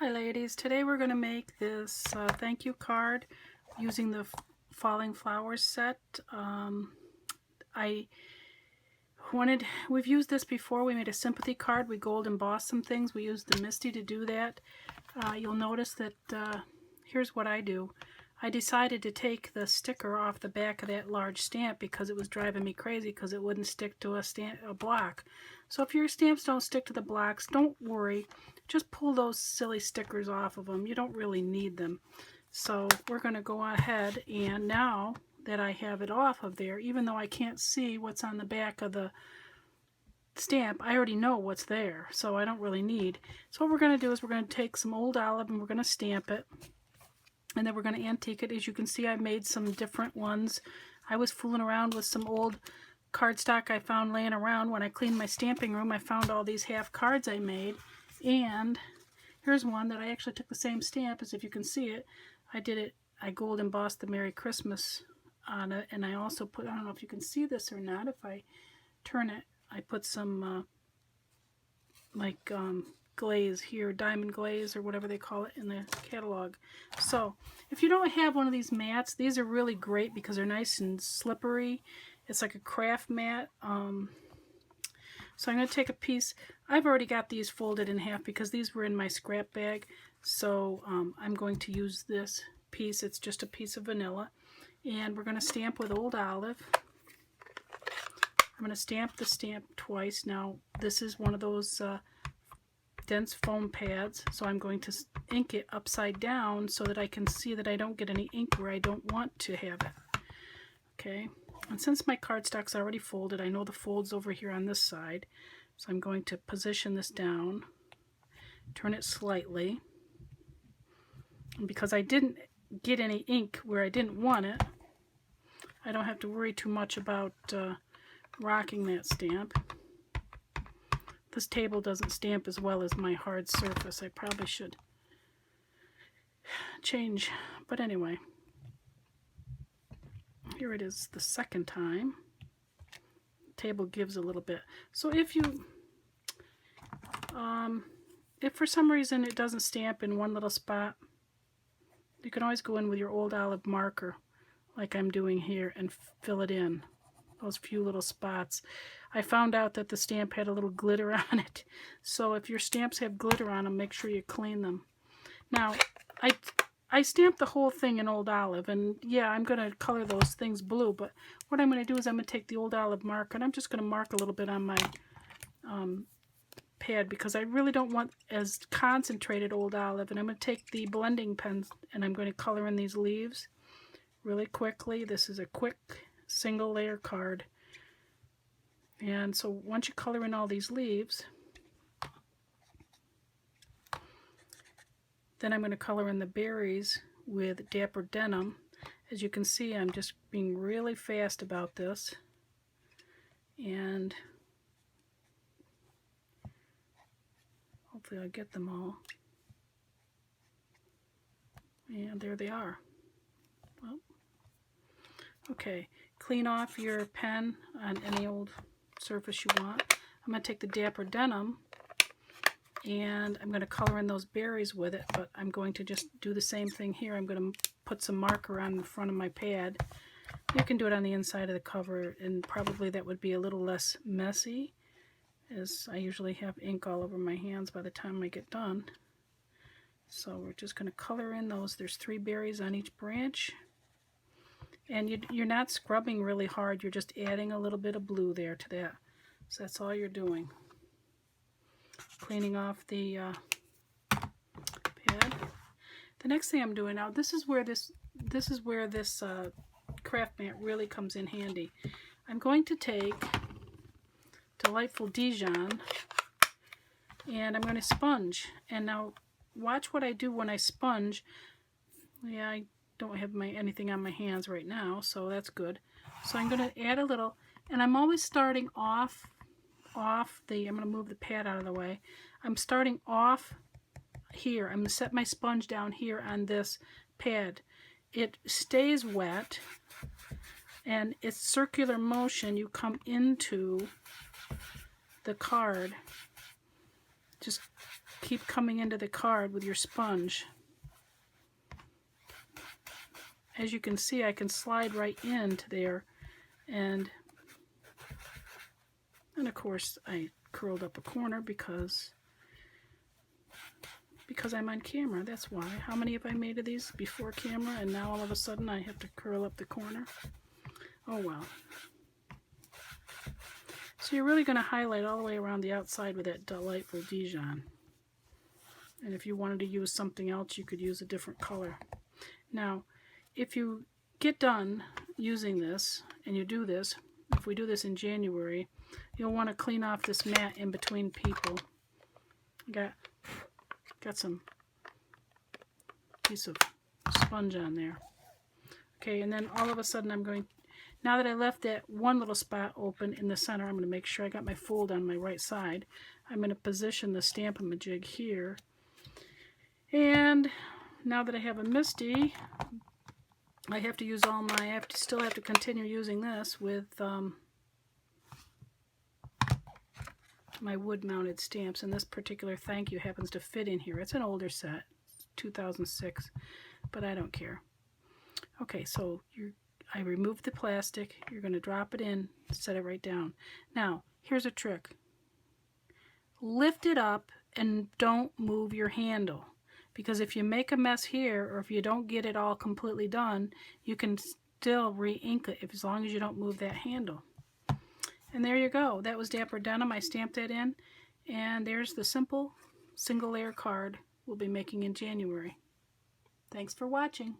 Hi ladies, today we're going to make this thank you card using the Falling Flowers set. We've used this before. We made a sympathy card. We gold embossed some things. We used the Misty to do that. You'll notice that here's what I do. I decided to take the sticker off the back of that large stamp because it was driving me crazy because it wouldn't stick to a block. So if your stamps don't stick to the blocks, don't worry. Just pull those silly stickers off of them. You don't really need them. So we're going to go ahead, and now that I have it off of there, even though I can't see what's on the back of the stamp, I already know what's there, so I don't really need. So what we're going to do is we're going to take some old olive and we're going to stamp it, and then we're going to antique it. As you can see, I made some different ones. I was fooling around with some old cardstock I found laying around. When I cleaned my stamping room, I found all these half cards I made, and here's one that I actually took the same stamp. As if you can see it, I gold embossed the Merry Christmas on it, and I also put, I don't know if you can see this or not, if I turn it, I put some glaze here, diamond glaze or whatever they call it in the catalog. So if you don't have one of these mats, these are really great because they're nice and slippery. It's like a craft mat. So I'm going to take a piece. I've already got these folded in half because these were in my scrap bag. So I'm going to use this piece. It's just a piece of vanilla. And we're going to stamp with old olive. I'm going to stamp the stamp twice. Now this is one of those dense foam pads, so I'm going to ink it upside down so that I can see that I don't get any ink where I don't want to have it. Okay. And since my cardstock's already folded, I know the fold's over here on this side, so I'm going to position this down, turn it slightly, and because I didn't get any ink where I didn't want it, I don't have to worry too much about rocking that stamp. This table doesn't stamp as well as my hard surface. I probably should change, but anyway. Here it is the second time. The table gives a little bit. So if for some reason it doesn't stamp in one little spot, you can always go in with your old olive marker, like I'm doing here, and fill it in, those few little spots. I found out that the stamp had a little glitter on it. So if your stamps have glitter on them, make sure you clean them. Now, I stamped the whole thing in old olive, and yeah, I'm going to color those things blue, but what I'm going to do is I'm going to take the old olive marker, and I'm just going to mark a little bit on my pad because I really don't want as concentrated old olive, and I'm going to take the blending pen and I'm going to color in these leaves really quickly. This is a quick single layer card, and so once you color in all these leaves, then I'm going to color in the berries with Dapper Denim. As you can see, I'm just being really fast about this. And hopefully I'll get them all. And there they are. Well, okay, clean off your pen on any old surface you want. I'm going to take the Dapper Denim, and I'm going to color in those berries with it, but I'm going to just do the same thing here. I'm going to put some marker on the front of my pad. You can do it on the inside of the cover, and probably that would be a little less messy, as I usually have ink all over my hands by the time I get done. So we're just going to color in those. There's 3 berries on each branch. And you're not scrubbing really hard. You're just adding a little bit of blue there to that. So that's all you're doing. Cleaning off the pad. The next thing I'm doing now, this is where this craft mat really comes in handy. I'm going to take Delightful Dijon, and I'm going to sponge. And now watch what I do when I sponge. Yeah, I don't have anything on my hands right now, so that's good. So I'm going to add a little, and I'm always starting off the, I'm going to move the pad out of the way. I'm starting off here. I'm going to set my sponge down here on this pad. It stays wet, and it's circular motion. You come into the card. Just keep coming into the card with your sponge. As you can see, I can slide right into there, and of course I curled up a corner because I'm on camera. That's why. How many have I made of these before camera, and now all of a sudden I have to curl up the corner? Oh well. So you're really going to highlight all the way around the outside with that delightful Dijon. And if you wanted to use something else, you could use a different color. Now, if you get done using this, and you do this, if we do this in January, you'll want to clean off this mat in between people. Got some piece of sponge on there. Okay, and then all of a sudden I'm going, now that I left that one little spot open in the center, I'm going to make sure I got my fold on my right side. I'm going to position the Stamp-A-Majig here. And now that I have a MISTI, I have to use all my, still have to continue using this with my wood-mounted stamps, and this particular thank you happens to fit in here. It's an older set, 2006, but I don't care. Okay, so I removed the plastic. You're going to drop it in, set it right down. Now, here's a trick. Lift it up and don't move your handle, because if you make a mess here, or if you don't get it all completely done, you can still re-ink it as long as you don't move that handle. And there you go. That was Dapper Denim. I stamped that in. And there's the simple single layer card we'll be making in January. Thanks for watching.